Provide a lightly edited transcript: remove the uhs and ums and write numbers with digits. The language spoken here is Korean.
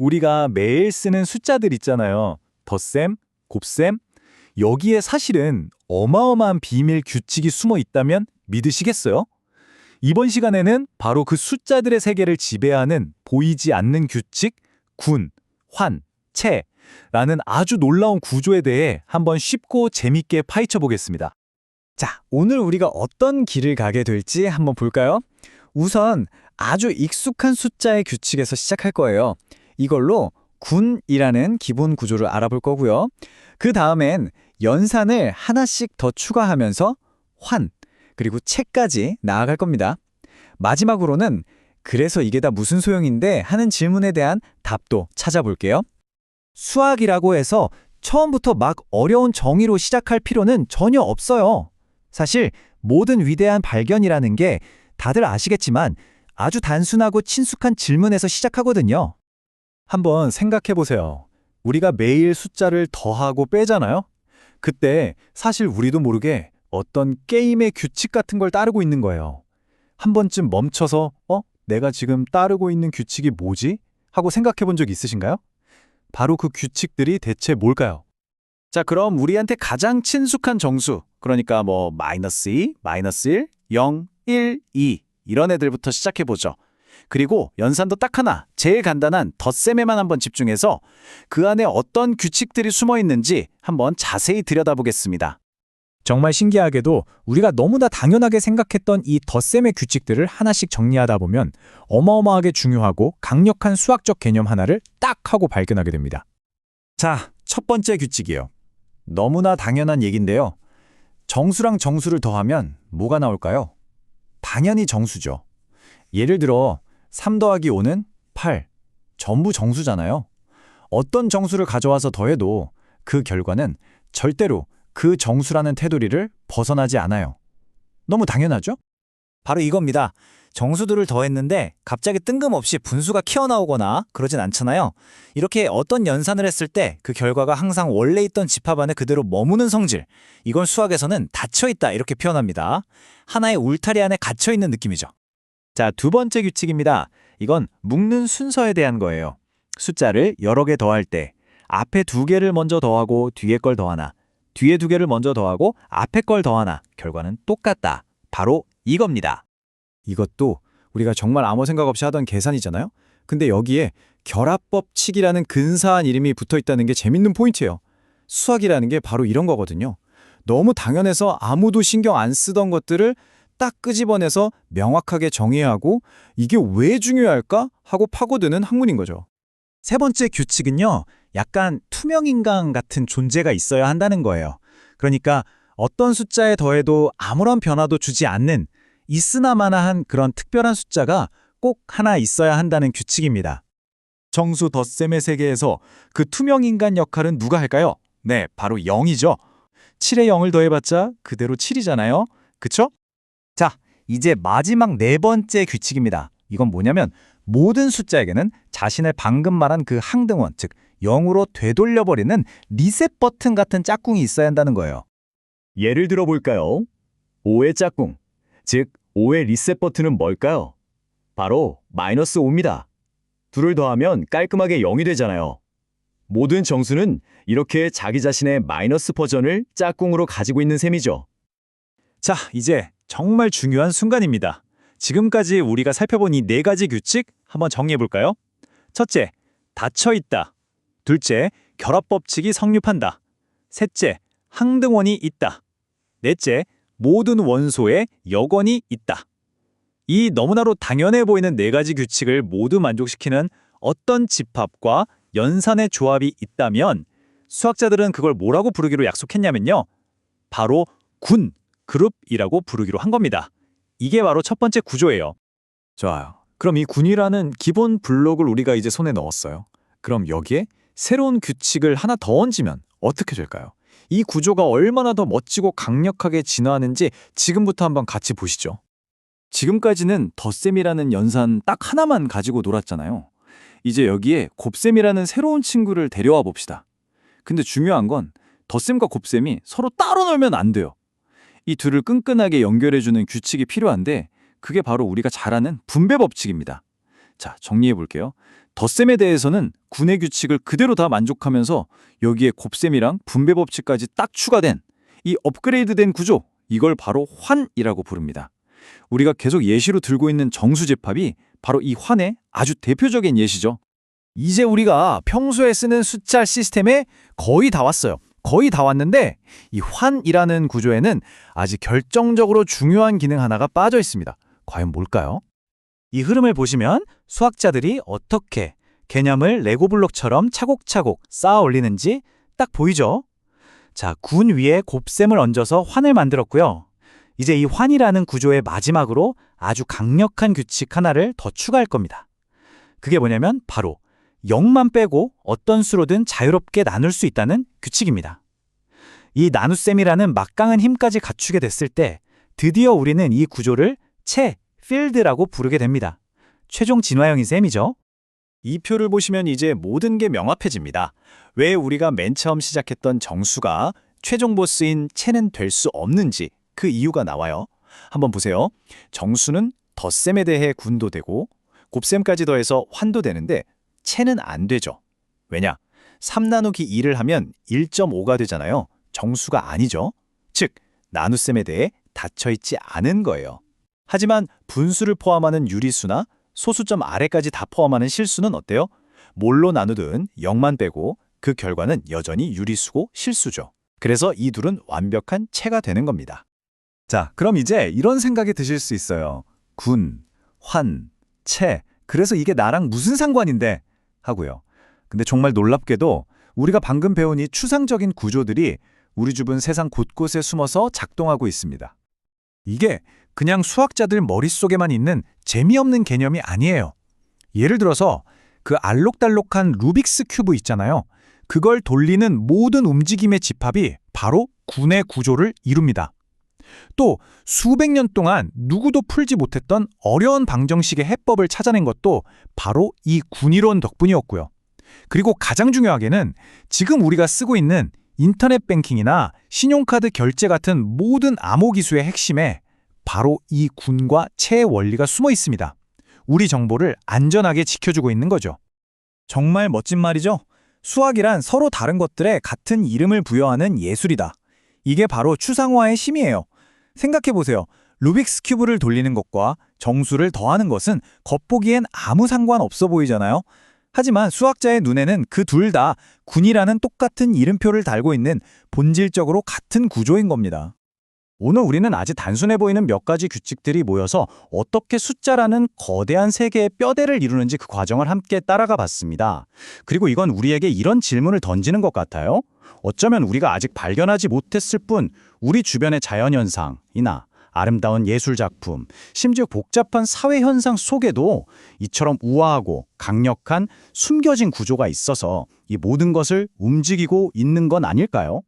우리가 매일 쓰는 숫자들 있잖아요. 덧셈, 곱셈. 여기에 사실은 어마어마한 비밀 규칙이 숨어 있다면 믿으시겠어요? 이번 시간에는 바로 그 숫자들의 세계를 지배하는 보이지 않는 규칙, 군, 환, 채라는 아주 놀라운 구조에 대해 한번 쉽고 재밌게 파헤쳐 보겠습니다. 자, 오늘 우리가 어떤 길을 가게 될지 한번 볼까요? 우선 아주 익숙한 숫자의 규칙에서 시작할 거예요. 이걸로 군이라는 기본 구조를 알아볼 거고요. 그 다음엔 연산을 하나씩 더 추가하면서 환, 그리고 채까지 나아갈 겁니다. 마지막으로는 그래서 이게 다 무슨 소용인데 하는 질문에 대한 답도 찾아볼게요. 수학이라고 해서 처음부터 막 어려운 정의로 시작할 필요는 전혀 없어요. 사실 모든 위대한 발견이라는 게 다들 아시겠지만 아주 단순하고 친숙한 질문에서 시작하거든요. 한번 생각해 보세요. 우리가 매일 숫자를 더하고 빼잖아요? 그때 사실 우리도 모르게 어떤 게임의 규칙 같은 걸 따르고 있는 거예요. 한 번쯤 멈춰서 내가 지금 따르고 있는 규칙이 뭐지? 하고 생각해 본 적 있으신가요? 바로 그 규칙들이 대체 뭘까요? 자, 그럼 우리한테 가장 친숙한 정수, 그러니까 마이너스 2, 마이너스 1, 0, 1, 2 이런 애들부터 시작해 보죠. 그리고 연산도 딱 하나, 제일 간단한 덧셈에만 한번 집중해서 그 안에 어떤 규칙들이 숨어 있는지 한번 자세히 들여다보겠습니다. 정말 신기하게도 우리가 너무나 당연하게 생각했던 이 덧셈의 규칙들을 하나씩 정리하다 보면 어마어마하게 중요하고 강력한 수학적 개념 하나를 딱 하고 발견하게 됩니다. 자, 첫 번째 규칙이요. 너무나 당연한 얘긴데요. 정수랑 정수를 더하면 뭐가 나올까요? 당연히 정수죠. 예를 들어 3 더하기 5는 8. 전부 정수잖아요. 어떤 정수를 가져와서 더해도 그 결과는 절대로 그 정수라는 테두리를 벗어나지 않아요. 너무 당연하죠? 바로 이겁니다. 정수들을 더했는데 갑자기 뜬금없이 분수가 튀어나오거나 그러진 않잖아요. 이렇게 어떤 연산을 했을 때 그 결과가 항상 원래 있던 집합 안에 그대로 머무는 성질. 이건 수학에서는 닫혀있다 이렇게 표현합니다. 하나의 울타리 안에 갇혀있는 느낌이죠. 자, 두 번째 규칙입니다. 이건 묶는 순서에 대한 거예요. 숫자를 여러 개 더할 때 앞에 2개를 먼저 더하고 뒤에 걸 더하나, 뒤에 2개를 먼저 더하고 앞에 걸 더하나 결과는 똑같다. 바로 이겁니다. 이것도 우리가 정말 아무 생각 없이 하던 계산이잖아요. 근데 여기에 결합법칙이라는 근사한 이름이 붙어 있다는 게 재밌는 포인트예요. 수학이라는 게 바로 이런 거거든요. 너무 당연해서 아무도 신경 안 쓰던 것들을 딱 끄집어내서 명확하게 정의해야 하고 이게 왜 중요할까? 하고 파고드는 학문인 거죠. 세 번째 규칙은요, 약간 투명인간 같은 존재가 있어야 한다는 거예요. 그러니까 어떤 숫자에 더해도 아무런 변화도 주지 않는 있으나마나한 그런 특별한 숫자가 꼭 하나 있어야 한다는 규칙입니다. 정수 덧셈의 세계에서 그 투명인간 역할은 누가 할까요? 네, 바로 0이죠. 7에 0을 더해봤자 그대로 7이잖아요. 그쵸? 자, 이제 마지막 네 번째 규칙입니다. 이건 뭐냐면 모든 숫자에게는 자신의 방금 말한 그 항등원, 즉 0으로 되돌려버리는 리셋 버튼 같은 짝꿍이 있어야 한다는 거예요. 예를 들어 볼까요? 5의 짝꿍, 즉 5의 리셋 버튼은 뭘까요? 바로 마이너스 5입니다. 둘을 더하면 깔끔하게 0이 되잖아요. 모든 정수는 이렇게 자기 자신의 마이너스 버전을 짝꿍으로 가지고 있는 셈이죠. 자, 이제 정말 중요한 순간입니다. 지금까지 우리가 살펴본 이 네 가지 규칙 한번 정리해 볼까요? 첫째, 닫혀있다. 둘째, 결합법칙이 성립한다. 셋째, 항등원이 있다. 넷째, 모든 원소에 역원이 있다. 이 너무나도 당연해 보이는 네 가지 규칙을 모두 만족시키는 어떤 집합과 연산의 조합이 있다면 수학자들은 그걸 뭐라고 부르기로 약속했냐면요. 바로 군, 그룹이라고 부르기로 한 겁니다. 이게 바로 첫 번째 구조예요. 좋아요. 그럼 이 군이라는 기본 블록을 우리가 이제 손에 넣었어요. 그럼 여기에 새로운 규칙을 하나 더 얹으면 어떻게 될까요? 이 구조가 얼마나 더 멋지고 강력하게 진화하는지 지금부터 한번 같이 보시죠. 지금까지는 덧셈이라는 연산 딱 하나만 가지고 놀았잖아요. 이제 여기에 곱셈이라는 새로운 친구를 데려와 봅시다. 근데 중요한 건 덧셈과 곱셈이 서로 따로 놀면 안 돼요. 이 둘을 끈끈하게 연결해주는 규칙이 필요한데 그게 바로 우리가 잘 아는 분배 법칙입니다. 자, 정리해 볼게요. 덧셈에 대해서는 군의 규칙을 그대로 다 만족하면서 여기에 곱셈이랑 분배 법칙까지 딱 추가된 이 업그레이드된 구조, 이걸 바로 환이라고 부릅니다. 우리가 계속 예시로 들고 있는 정수제팝이 바로 이 환의 아주 대표적인 예시죠. 이제 우리가 평소에 쓰는 숫자 시스템에 거의 다 왔어요. 거의 다 왔는데 이 환이라는 구조에는 아직 결정적으로 중요한 기능 하나가 빠져 있습니다. 과연 뭘까요? 이 흐름을 보시면 수학자들이 어떻게 개념을 레고 블록처럼 차곡차곡 쌓아 올리는지 딱 보이죠? 자, 군 위에 곱셈을 얹어서 환을 만들었고요. 이제 이 환이라는 구조의 마지막으로 아주 강력한 규칙 하나를 더 추가할 겁니다. 그게 뭐냐면 바로 0만 빼고 어떤 수로든 자유롭게 나눌 수 있다는 규칙입니다. 이 나눗셈이라는 막강한 힘까지 갖추게 됐을 때 드디어 우리는 이 구조를 필드라고 부르게 됩니다. 최종 진화형인 셈이죠. 이 표를 보시면 이제 모든 게 명확해집니다. 왜 우리가 맨 처음 시작했던 정수가 최종 보스인 채는 될 수 없는지 그 이유가 나와요. 한번 보세요. 정수는 덧셈에 대해 군도 되고 곱셈까지 더해서 환도 되는데 채는 안 되죠. 왜냐? 3 나누기 2를 하면 1.5가 되잖아요. 정수가 아니죠. 즉, 나눗셈에 대해 닫혀있지 않은 거예요. 하지만 분수를 포함하는 유리수나 소수점 아래까지 다 포함하는 실수는 어때요? 뭘로 나누든 0만 빼고 그 결과는 여전히 유리수고 실수죠. 그래서 이 둘은 완벽한 채가 되는 겁니다. 자, 그럼 이제 이런 생각이 드실 수 있어요. 군, 환, 채, 그래서 이게 나랑 무슨 상관인데? 하고요. 근데 정말 놀랍게도 우리가 방금 배운 이 추상적인 구조들이 우리 주변 세상 곳곳에 숨어서 작동하고 있습니다. 이게 그냥 수학자들 머릿속에만 있는 재미없는 개념이 아니에요. 예를 들어서 그 알록달록한 루빅스 큐브 있잖아요. 그걸 돌리는 모든 움직임의 집합이 바로 군의 구조를 이룹니다. 또 수백 년 동안 누구도 풀지 못했던 어려운 방정식의 해법을 찾아낸 것도 바로 이 군이론 덕분이었고요. 그리고 가장 중요하게는 지금 우리가 쓰고 있는 인터넷 뱅킹이나 신용카드 결제 같은 모든 암호기술의 핵심에 바로 이 군과 채의 원리가 숨어 있습니다. 우리 정보를 안전하게 지켜주고 있는 거죠. 정말 멋진 말이죠? 수학이란 서로 다른 것들에 같은 이름을 부여하는 예술이다. 이게 바로 추상화의 힘이에요. 생각해보세요. 루빅스 큐브를 돌리는 것과 정수를 더하는 것은 겉보기엔 아무 상관없어 보이잖아요. 하지만 수학자의 눈에는 그 둘 다 군이라는 똑같은 이름표를 달고 있는 본질적으로 같은 구조인 겁니다. 오늘 우리는 아주 단순해 보이는 몇 가지 규칙들이 모여서 어떻게 숫자라는 거대한 세계의 뼈대를 이루는지 그 과정을 함께 따라가 봤습니다. 그리고 이건 우리에게 이런 질문을 던지는 것 같아요. 어쩌면 우리가 아직 발견하지 못했을 뿐 우리 주변의 자연현상이나 아름다운 예술작품, 심지어 복잡한 사회현상 속에도 이처럼 우아하고 강력한 숨겨진 구조가 있어서 이 모든 것을 움직이고 있는 건 아닐까요?